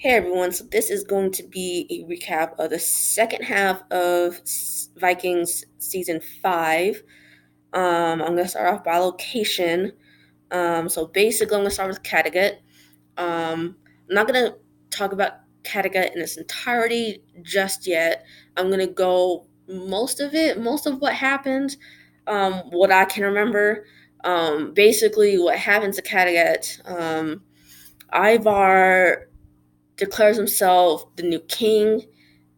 Hey everyone, so this is going to be a recap of the second half of Vikings season 5. I'm going to start off by location. So basically, I'm going to start with Kattegat. I'm not going to talk about Kattegat in its entirety just yet. I'm going to go most of what happened, what I can remember. Basically, what happens to Kattegat. Ivar declares himself the new king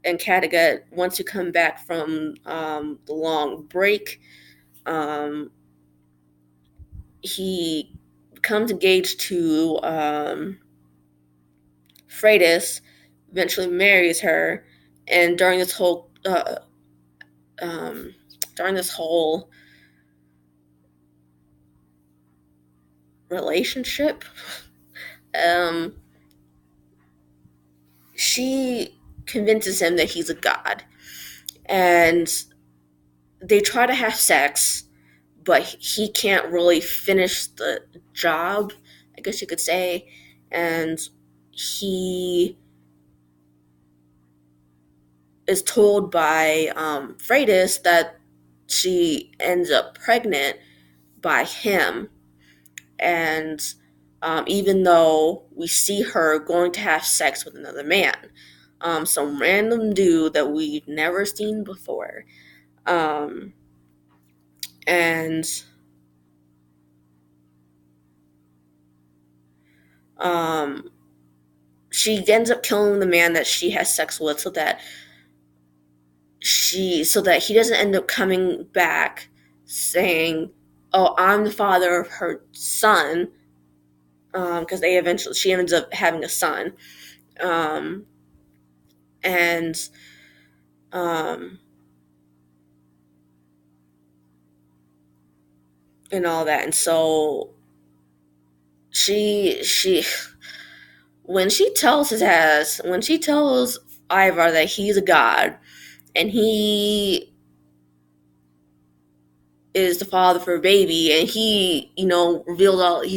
in Kattegat once you come back from the long break. Um, he becomes engaged to Freydis, eventually marries her, and um, during this whole relationship, um, she convinces him that he's a god, and they try to have sex, but he can't really finish the job, I guess you could say. And he is told by Freydis that she ends up pregnant by him. And even though we see her going to have sex with another man, some random dude that we've never seen before. Um, and um, she ends up killing the man that she has sex with so that he doesn't end up coming back saying, "Oh, I'm the father of her son," because she ends up having a son, um, and um, and all that. And so she when she tells Ivar that he's a god and he is the father for a baby, and he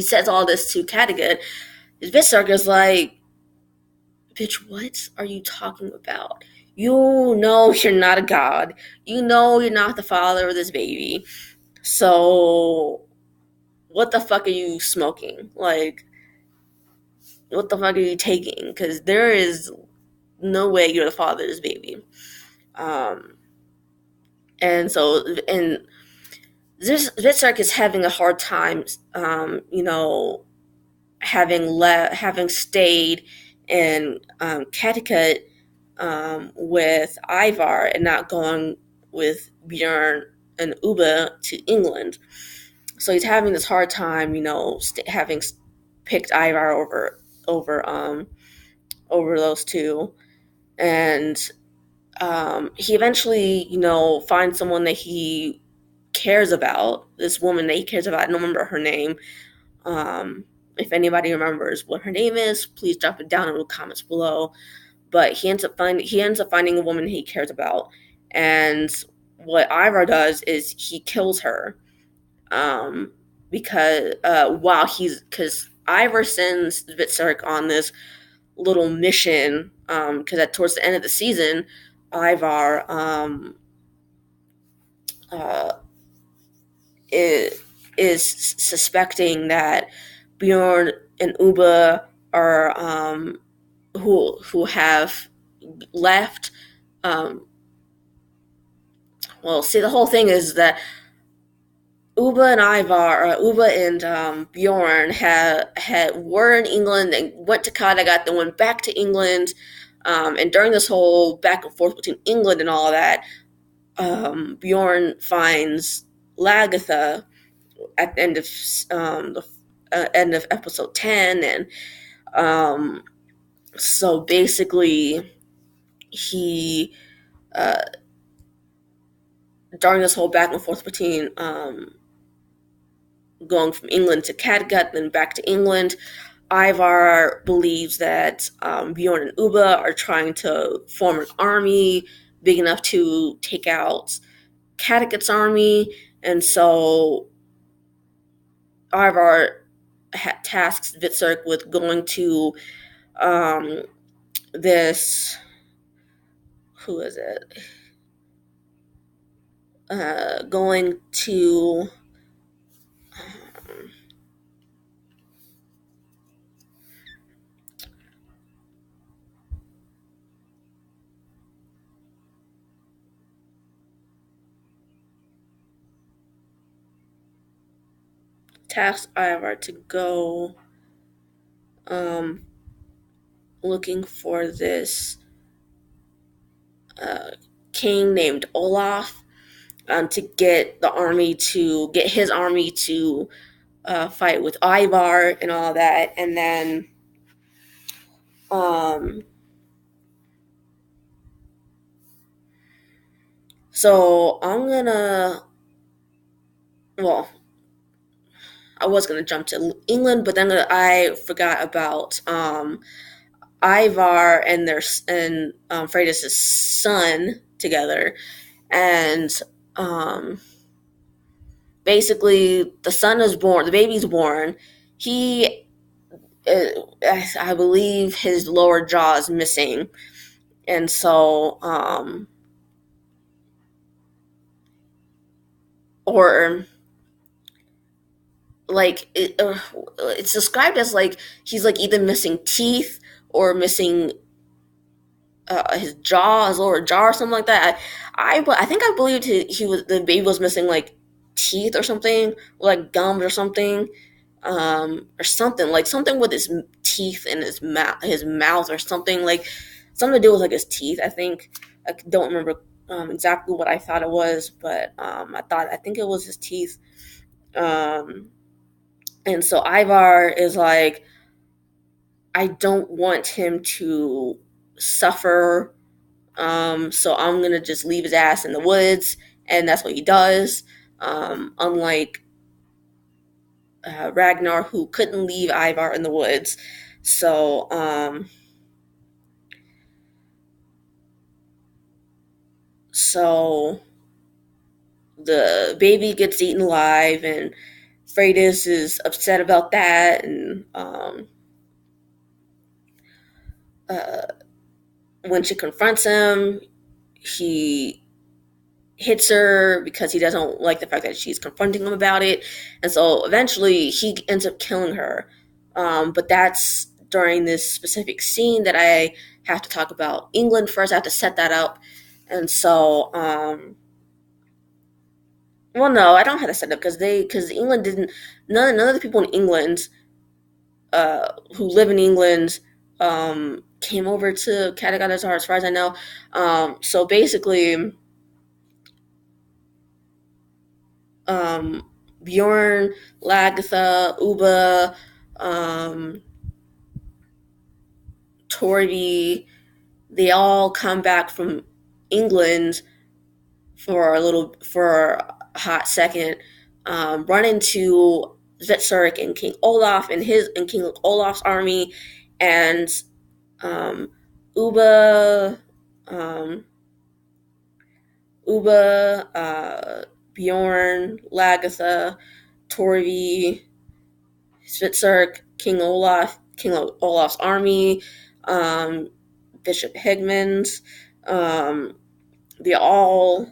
says all this to Kattegat. His Visark is like, "Bitch, what are you talking about? You know you're not a god. You know you're not the father of this baby. So what the fuck are you smoking? Like, what the fuck are you taking? Because there is no way you're the father of this baby." Um, and this Visark is having a hard time, having stayed in Connecticut with Ivar and not going with Bjorn and Uba to England. So he's having this hard time, having picked Ivar over those two, and he eventually, finds someone that he cares about. This woman that he cares about. I don't remember her name. If anybody remembers what her name is, please drop it down in the comments below. But he ends up finding a woman he cares about, and what Ivar does is he kills her, because because Ivar sends Vitsark on this little mission, because towards the end of the season, Ivar uh, is suspecting that Bjorn and Uba are who have left. Um, well, see, the whole thing is that Uba and Bjorn were in England and went to Kattegat, then went back to England, and during this whole back and forth between England and all that, Bjorn finds Lagatha at the end of episode 10, and um, so basically he uh, during this whole back and forth between going from England to Kattegat, then back to England, Ivar believes that Bjorn and Uba are trying to form an army big enough to take out Kattegat's army, and so Ivar tasks Vitsark with going to um, this, who is it? Going to task Ivar to go um, looking for this uh, king named Olaf, to get his army to fight with Ivar and all that, and then um, so I'm gonna, well, I was gonna jump to England, but then I forgot about Ivar and Freydis' son together, and um, basically the baby's born. He, I believe, his lower jaw is missing, and so or like it's described as like he's like either missing teeth or missing his jaw, his lower jaw, or something like that. I think I believed the baby was missing like teeth or something, like gums or something like something with his teeth in his mouth or something like something to do with like his teeth. I think I don't remember exactly what I thought it was, but I think it was his teeth. Um, and so Ivar is like, I don't want him to suffer. So I'm gonna just leave his ass in the woods, and that's what he does. Unlike Ragnar, who couldn't leave Ivar in the woods. So, so the baby gets eaten alive, and Freydis is upset about that, and uh, when she confronts him, he hits her because he doesn't like the fact that she's confronting him about it. And so eventually he ends up killing her. But that's during this specific scene that I have to talk about England first. I have to set that up. And so, well, no, I don't have to set it up because England didn't, none of the people in England, who live in England, came over to Kattegat as far as I know. So basically, um, Bjorn, Lagatha, Uba, um, Torby, they all come back from England for a hot second, run into Zvitserk and King Olaf and King Olaf's army, and um, Uba, um, Uba, Bjorn, Lagatha, Torvi, Svitserk, King Olaf's army, um, Bishop Higmund. Um, they all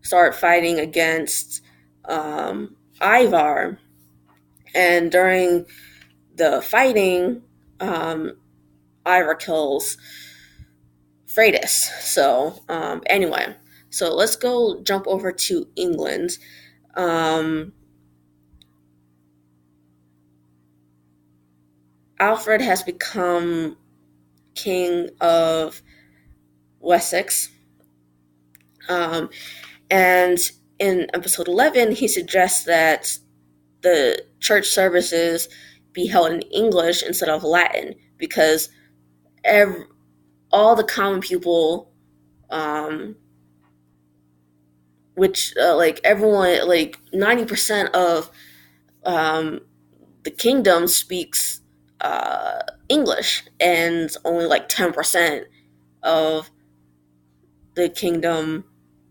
start fighting against Ivar. And during the fighting, um, Ivar kills Freydis. So, anyway, so let's go jump over to England. Um, Alfred has become king of Wessex. Um, and in episode 11, he suggests that the church services be held in English instead of Latin because ev- all the common people, um, which like everyone, like 90% of um, the kingdom speaks English, and only like 10% of the kingdom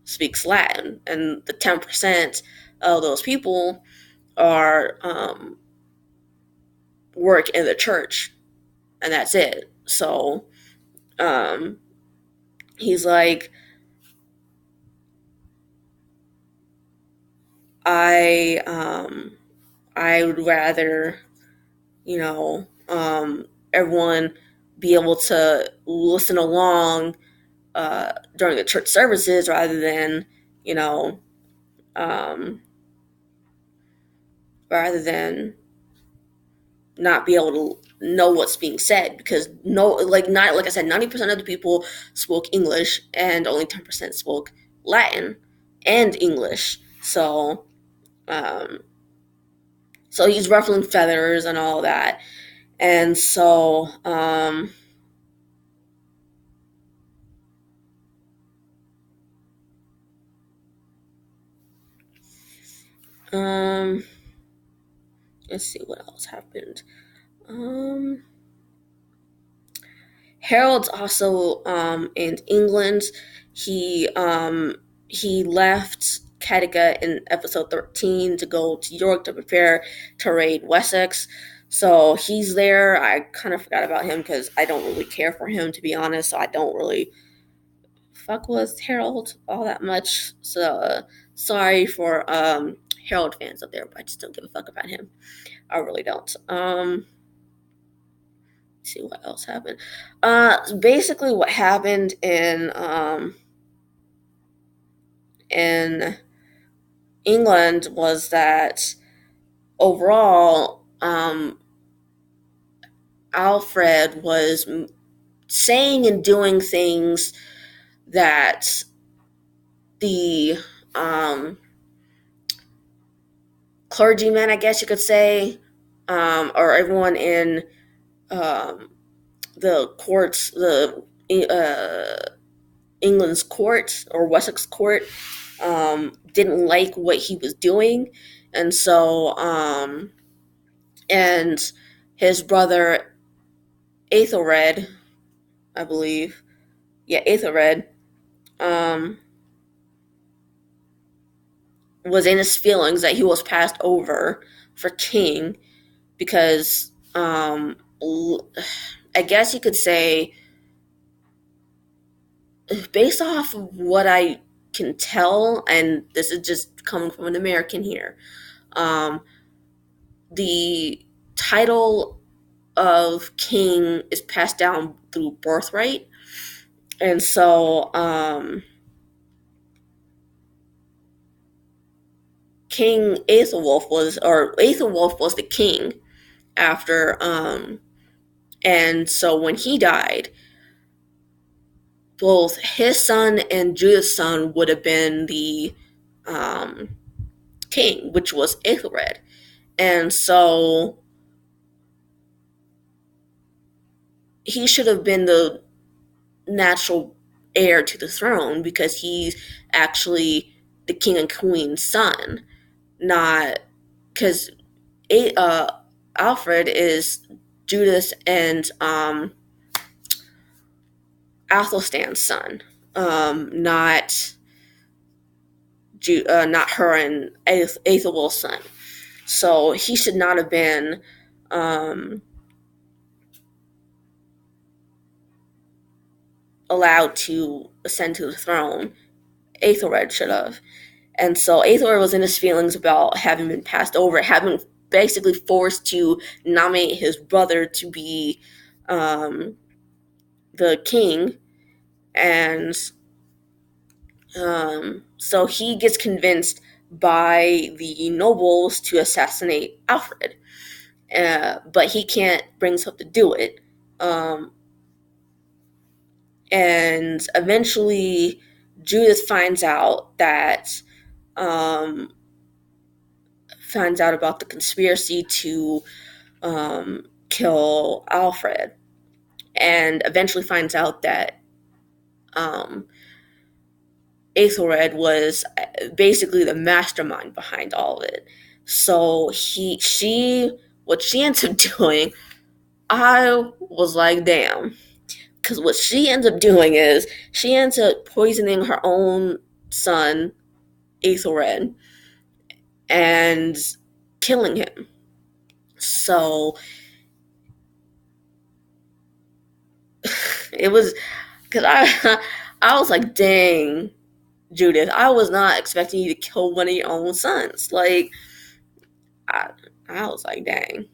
speaks Latin, and the 10% of those people are work in the church, and that's it. So um, he's like, I I would rather, you know, everyone be able to listen along during the church services rather than, you know, um, rather than not be able to know what's being said, because no, not like I said, 90% of the people spoke English and only 10% spoke Latin and English. Um, so he's ruffling feathers and all that, and so um, let's see what else happened. Um, Harold's also in England. He he left Cattegat in episode 13 to go to York to prepare to raid Wessex. So he's there. I kind of forgot about him because I don't really care for him, to be honest. So I don't really fuck with Harold all that much. So sorry for Harold fans out there, but I just don't give a fuck about him. I really don't. See what else happened. Basically, what happened in England was that overall, Alfred was saying and doing things that the um, clergymen, I guess you could say, or everyone in um, the courts, the England's court or Wessex court, didn't like what he was doing, and so and his brother Aethelred, I believe, yeah, Aethelred, um, was in his feelings that he was passed over for king because I guess you could say, based off of what I can tell, and this is just coming from an American here, um, the title of king is passed down through birthright, and so King Aethelwulf was the king after, and so when he died, both his son and Judith's son would have been the um, king, which was Aethelred, and so he should have been the natural heir to the throne because he's actually the king and queen's son, not because uh, Alfred is Judith and Athelstan's son, not not her and Aethelwulf's son. So he should not have been um, allowed to ascend to the throne. Aethelred should have. And so Aethelred was in his feelings about having been passed over, having basically forced to nominate his brother to be um, the king. And so he gets convinced by the nobles to assassinate Alfred. But he can't bring himself to do it. Um, and eventually, Judith um, finds out about the conspiracy to kill Alfred, and eventually finds out that um, Aethelred was basically the mastermind behind all of it. So what she ends up doing, I was like, damn. Because what she ends up doing is she ends up poisoning her own son, Aethelred, and killing him. So It was because I was like, dang, Judith, I was not expecting you to kill one of your own sons. Like, I, I was like, dang.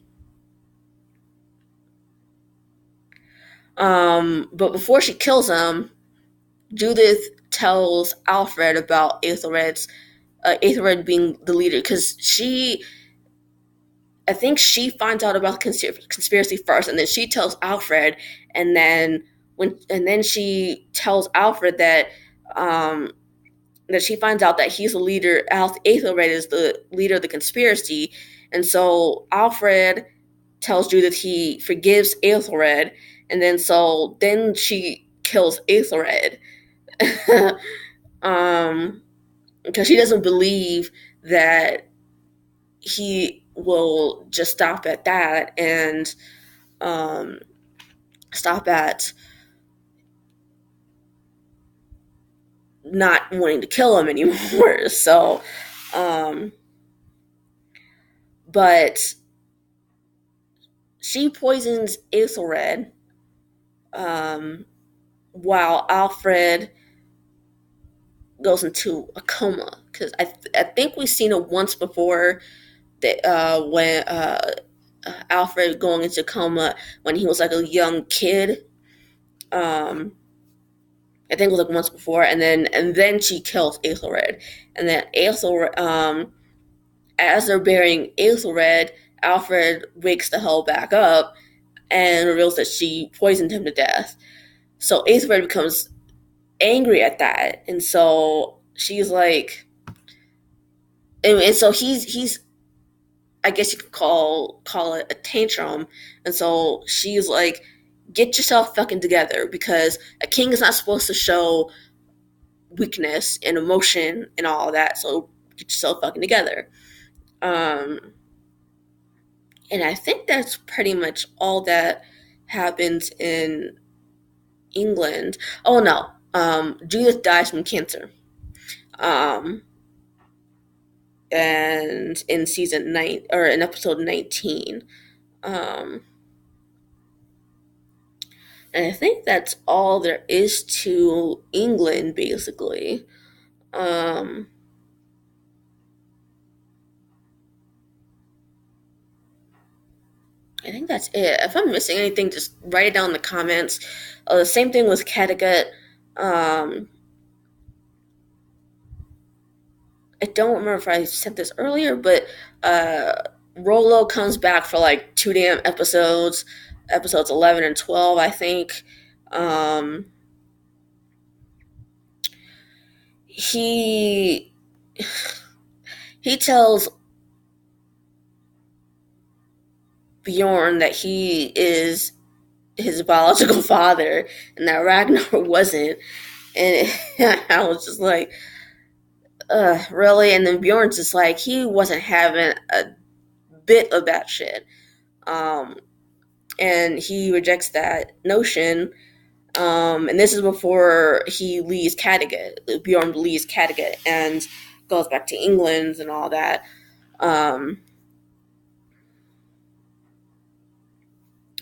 But before she kills him, Judith tells Alfred about Aethelred being the leader, because I think she finds out about the conspiracy first, and then she tells Alfred, and then she tells Alfred um, that she finds out that he's the leader. Aethelred is the leader of the conspiracy, and so Alfred tells Judith he forgives Aethelred, and then she kills Aethelred, um, because she doesn't believe that he will just stop at that and um, stop at not wanting to kill him anymore. So, um, but she poisons Aethelred, um, while Alfred goes into a coma. Because I think we've seen it once before, that when Alfred going into coma when he was like a young kid. Um, I think it was like once before, and then she kills Aethelred, and then Aethelred, as they're burying Aethelred, Alfred wakes the hell back up and reveals that she poisoned him to death. So Aethelred becomes angry at that, and so she's like, and so he's I guess you could call it a tantrum, and so she's like, get yourself fucking together, because a king is not supposed to show weakness and emotion and all of that. So get yourself fucking together. Um, and I think that's pretty much all that happens in England. Oh no, Judith dies from cancer. Um, and in season 9, or in episode 19. Um, and I think that's all there is to England, basically. Um, I think that's it. If I'm missing anything, just write it down in the comments. The same thing with Kattegat. Um, I don't remember if I said this earlier, but Rolo comes back for like two damn episodes, episodes 11 and 12, I think. Um, he he tells Bjorn that he is his biological father and that Ragnar wasn't. And I was just like, really? And then Bjorn's just like, he wasn't having a bit of that shit. Um, and he rejects that notion. And this is before he leaves Kattegat. Bjorn leaves Kattegat and goes back to England and all that. Um,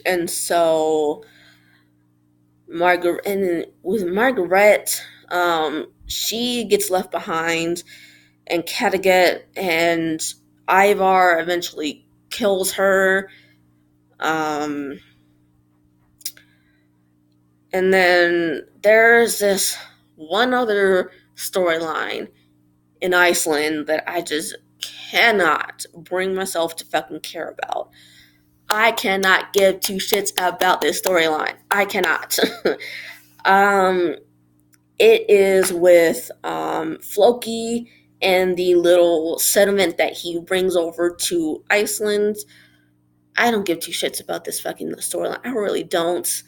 and so Margaret, and with Margaret, she gets left behind, and Kattegat and Ivar eventually kills her. Um, and then there's this one other storyline in Iceland that I just cannot bring myself to fucking care about. I cannot give two shits about this storyline. I cannot. um, it is with Floki and the little settlement that he brings over to Iceland. I don't give two shits about this fucking storyline. I really don't.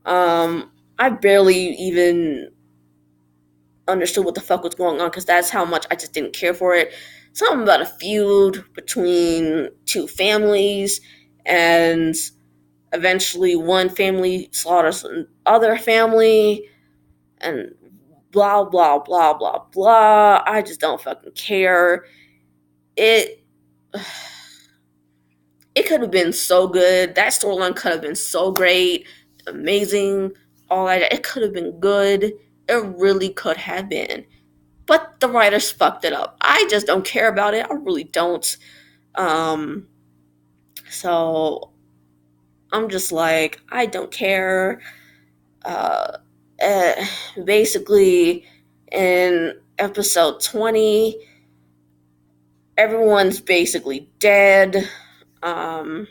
I barely even understood what the fuck was going on, because that's how much I just didn't care for it. Something about a feud between two families, and eventually one family slaughters another family, and blah blah blah blah blah. I just don't fucking care. It it could have been so good. That storyline could have been so great, amazing, all that. It could have been good. It really could have been. But the writers fucked it up. I just don't care about it. I really don't. Um, so I'm just like, I don't care. Uh, uh, Basically, in episode 20, everyone's basically dead. Um,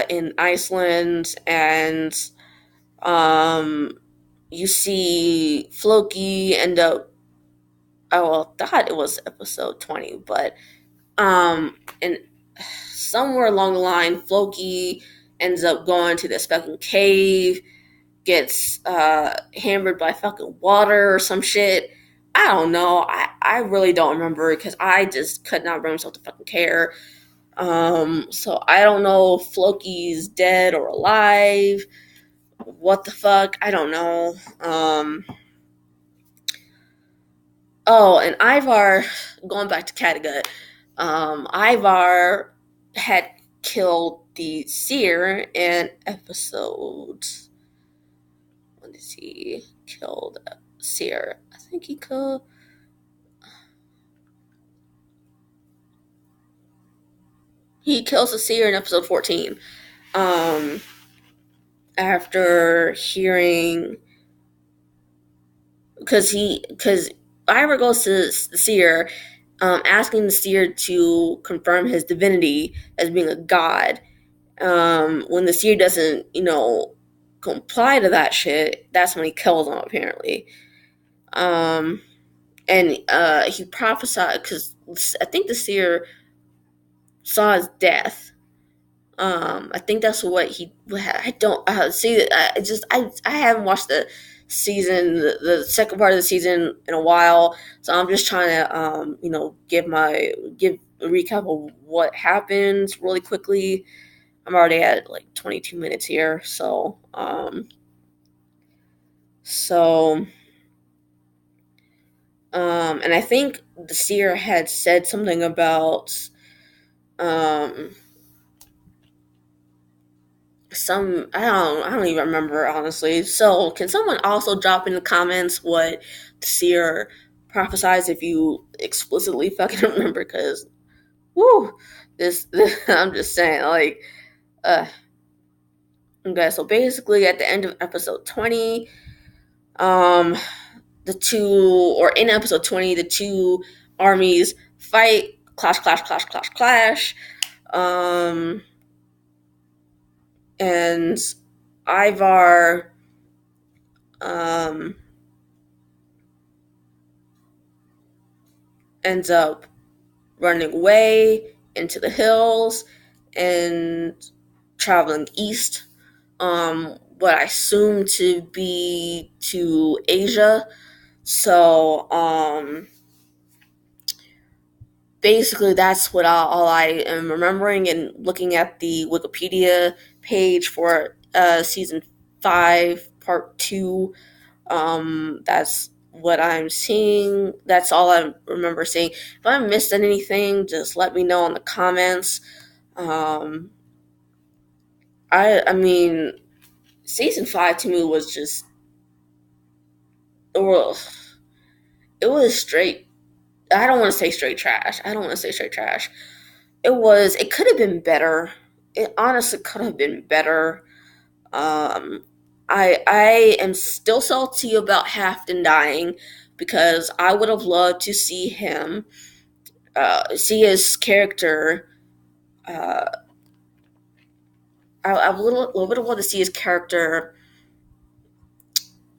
in Iceland, and um, you see Floki end up. Oh, well, I thought it was episode 20, but and somewhere along the line, Floki ends up going to this fucking cave, gets hammered by fucking water or some shit. I don't know. I really don't remember because I just could not bring myself to fucking care. So I don't know if Floki's dead or alive. What the fuck? I don't know. Oh, and Ivar, going back to Kattegat, Ivar had killed the seer in episode. When did he killed seer? I think he killed. He kills the seer in episode 14. Um, After hearing, because Ivar goes to the seer, asking the seer to confirm his divinity as being a god. When the seer doesn't, comply to that shit, that's when he kills him, apparently. Um, and he prophesied, because I think the seer saw his death. I think that's what he. I don't see. I haven't watched the season, the second part of the season in a while, so I'm just trying to give a recap of what happens really quickly. I'm already at like 22 minutes here, so and I think the seer had said something about um some I don't even remember, honestly. So can someone also drop in the comments what the seer prophesies if you explicitly fucking remember? Because whoo, this I'm just saying, like, uh okay. So basically, at the end of episode 20, um the two, or in episode 20, the two armies fight, clash, um and Ivar um ends up running away into the hills and traveling east, what I assume to be to Asia. So basically that's what all I am remembering, and looking at the Wikipedia page for season 5 part 2. That's what I'm seeing. That's all I remember seeing. If I missed anything, just let me know in the comments. um I mean, season 5 to me was just, well, it was straight. I don't want to say straight trash. It could have been better. It honestly could have been better. Um, I am still salty about Halfton dying, because I would have loved to see him, see his character. Uh, I would have loved to see his character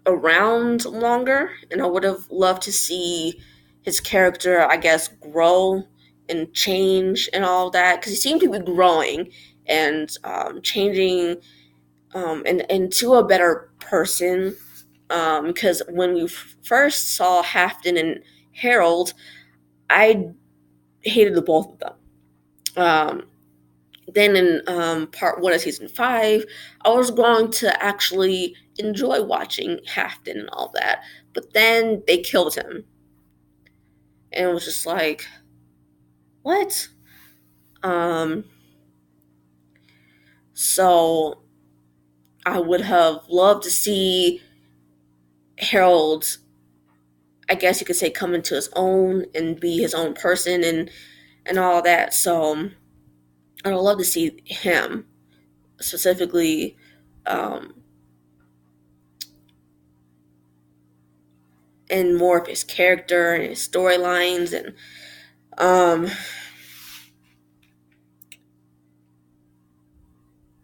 around longer, and I would have loved to see his character, I guess, grow and change and all that, because he seemed to be growing and changing, and into a better person. Because when we first saw Halfton and Harold, I hated the both of them. Um, then in part 1 of season 5, I was going to actually enjoy watching Halfton and all that. But then they killed him. And it was just like, what? Um, so I would have loved to see Harold, I guess you could say, come into his own and be his own person and all that. So I'd love to see him specifically, um, and more of his character and his storylines and um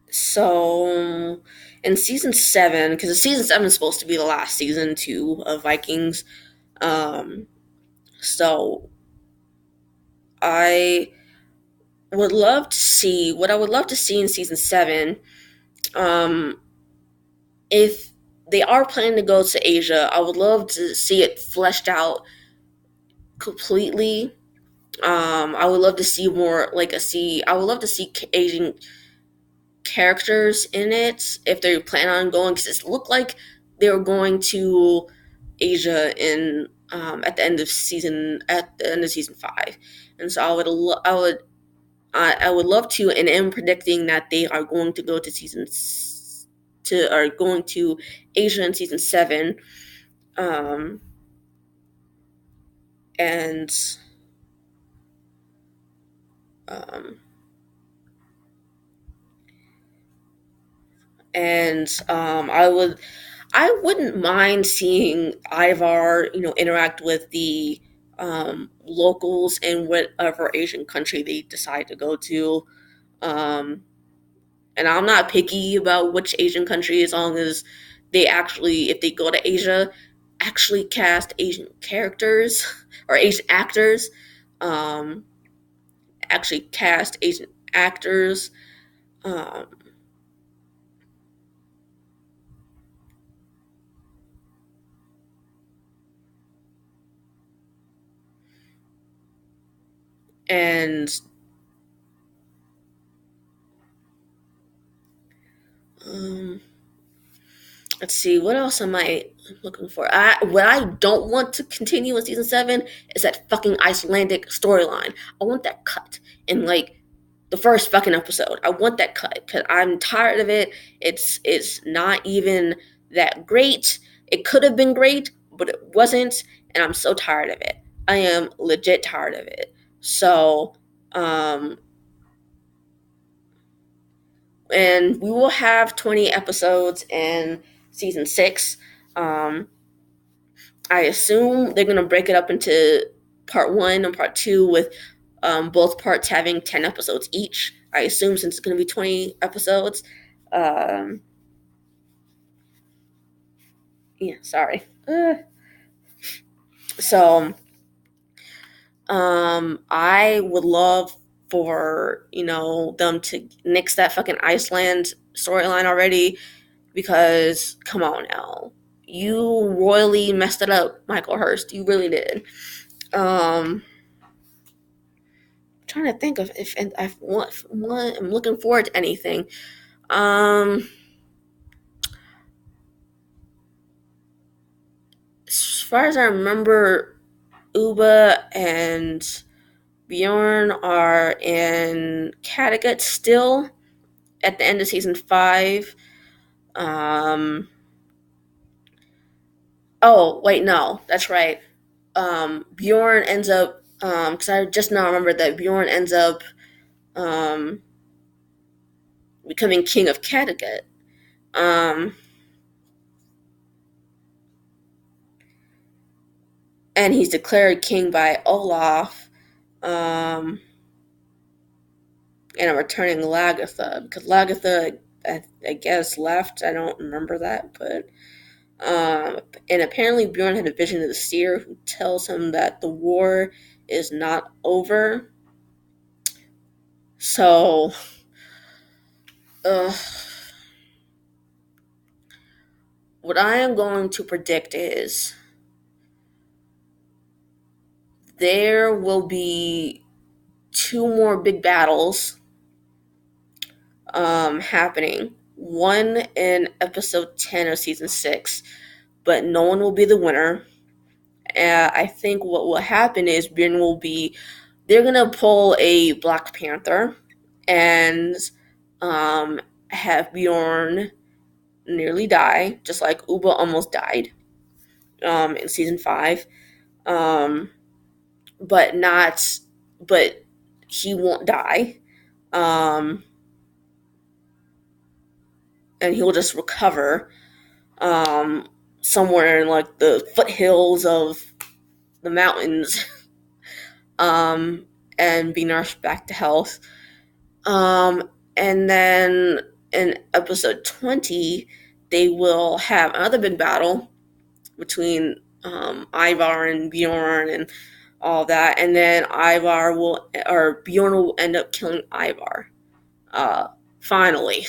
so in season 7, because season 7 is supposed to be the last season too of Vikings. um so I would love to see what I would love to see in season 7. um if they are planning to go to Asia, I would love to see it fleshed out completely. I would love to see more, like a see. I would love to see Asian characters in it if they plan on going, because it looked like they were going to Asia in at the end of season 5, and so I would love to, and am predicting that they are going to go to are going to Asia in season 7, um, and um, I wouldn't mind seeing Ivar, interact with the locals in whatever Asian country they decide to go to. Um, and I'm not picky about which Asian country, as long as if they go to Asia, actually cast Asian characters or Asian actors. Um, actually cast Asian actors. Um, and um, let's see, what else am I looking for? What I don't want to continue in season 7 is that fucking Icelandic storyline. I want that cut in like the first fucking episode. I want that cut because I'm tired of it. It's not even that great. It could have been great, but it wasn't, and I'm so tired of it. I am legit tired of it. So, um, and we will have 20 episodes in season 6. Um, I assume they're gonna break it up into part 1 and part 2, with both parts having 10 episodes each. I assume, since it's gonna be 20 episodes. Um, yeah, sorry. So, I would love for them to nix that fucking Iceland storyline already, because come on now, you royally messed it up, Michael Hurst. You really did. Um, Trying to think of if and I want I'm looking forward to anything. Um, as far as I remember, Uba and Bjorn are in Kattegat still at the end of season 5. Um, oh wait, no, that's right. Bjorn ends up, because I just now remember that Bjorn ends up um, becoming king of Kattegat. Um, and he's declared king by Olaf. Um, and a returning Lagatha, because Lagatha, I guess, left. I don't remember that, but and apparently Bjorn had a vision of the seer who tells him that the war is not over. So, uh, what I am going to predict is there will be 2 more big battles happening. One in episode 10 of season 6, but no one will be the winner. I think what will happen is Bjorn will be. They're gonna pull a Black Panther and have Bjorn nearly die, just like Uba almost died in season 5. Um, but not, but he won't die. Um, and he'll just recover um, somewhere in like the foothills of the mountains and be nursed back to health. And then in episode 20, they will have another big battle between Ivar and Bjorn and all that. And then Bjorn will end up killing Ivar. Uh, finally.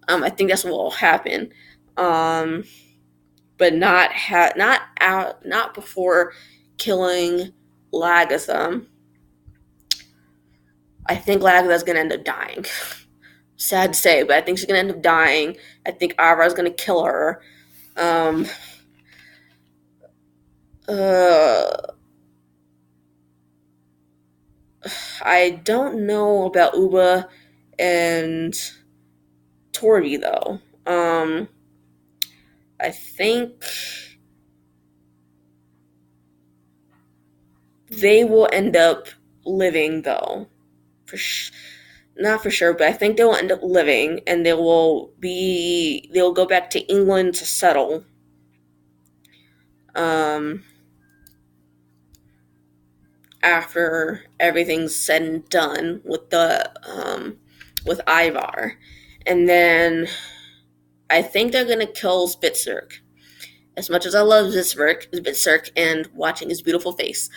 I think that's what will happen. Um, but not before killing Lagatha. I think Lagatha's gonna end up dying. Sad to say, but I think she's gonna end up dying. I think Ivar's gonna kill her. Um, uh, I don't know about Uba and Torby though. I think they will end up living though. Not for sure, but I think they will end up living, and they'll go back to England to settle. Um, After everything's said and done with Ivar, and then I think they're gonna kill Spitzerk. As much as I love Spitzerk and watching his beautiful face,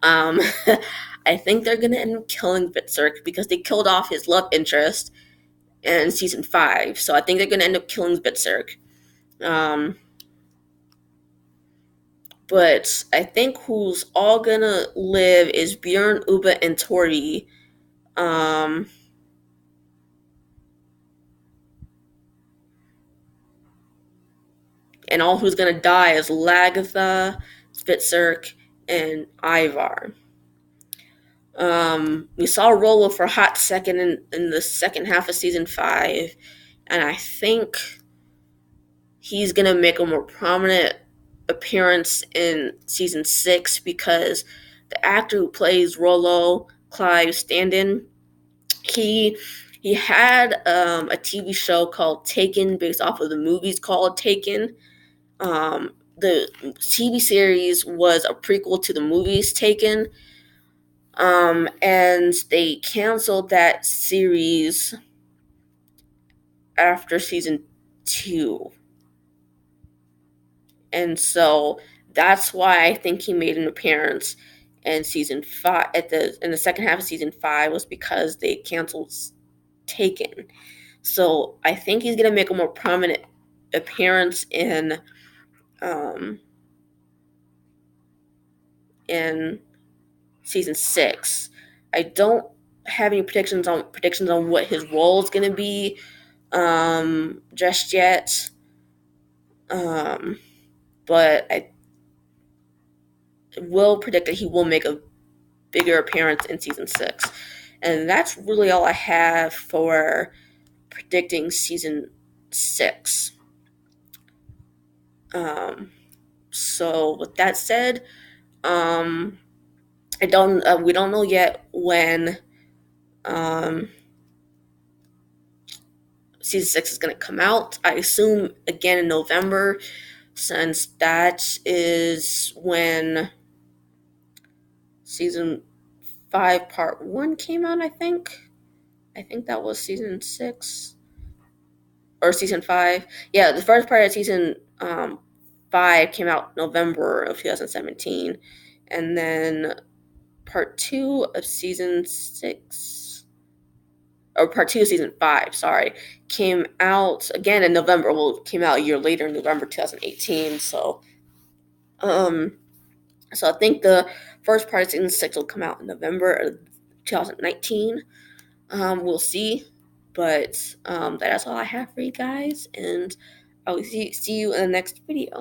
um, I think they're gonna end up killing Spitzerk because they killed off his love interest in season 5. So I think they're gonna end up killing Spitzerk. Um, but I think who's all gonna live is Bjorn, Uba, and Tori. Um, and all who's gonna die is Lagatha, Spitzerk, and Ivar. We saw Rolo for a hot second in the second half of season 5, and I think he's gonna make a more prominent appearance in season 6 because the actor who plays Rolo, Clive Standen, he he had a TV show called Taken based off of the movies called Taken. The TV series was a prequel to the movies Taken, and they canceled that series after season 2. And so that's why I think he made an appearance in season 5 in the second half of season 5 was because they canceled Taken. So I think he's gonna make a more prominent appearance um, in season 6. I don't have any predictions on what his role is gonna be just yet. Um, but I will predict that he will make a bigger appearance in season 6. And that's really all I have for predicting season 6. So with that said, we don't know yet when um, season 6 is going to come out. I assume again in November, since that is when season 5 part 1 came out. I think that was season 6 or season 5. Yeah, the first part of season 5 came out November of 2017, and then part 2 of season 6, or part 2 of season 5, sorry, came out again in November. Well, it came out a year later in November 2018. Um, so I think the first part of season 6 will come out in November of 2019. We'll see. But that's all I have for you guys, and I will see you in the next video.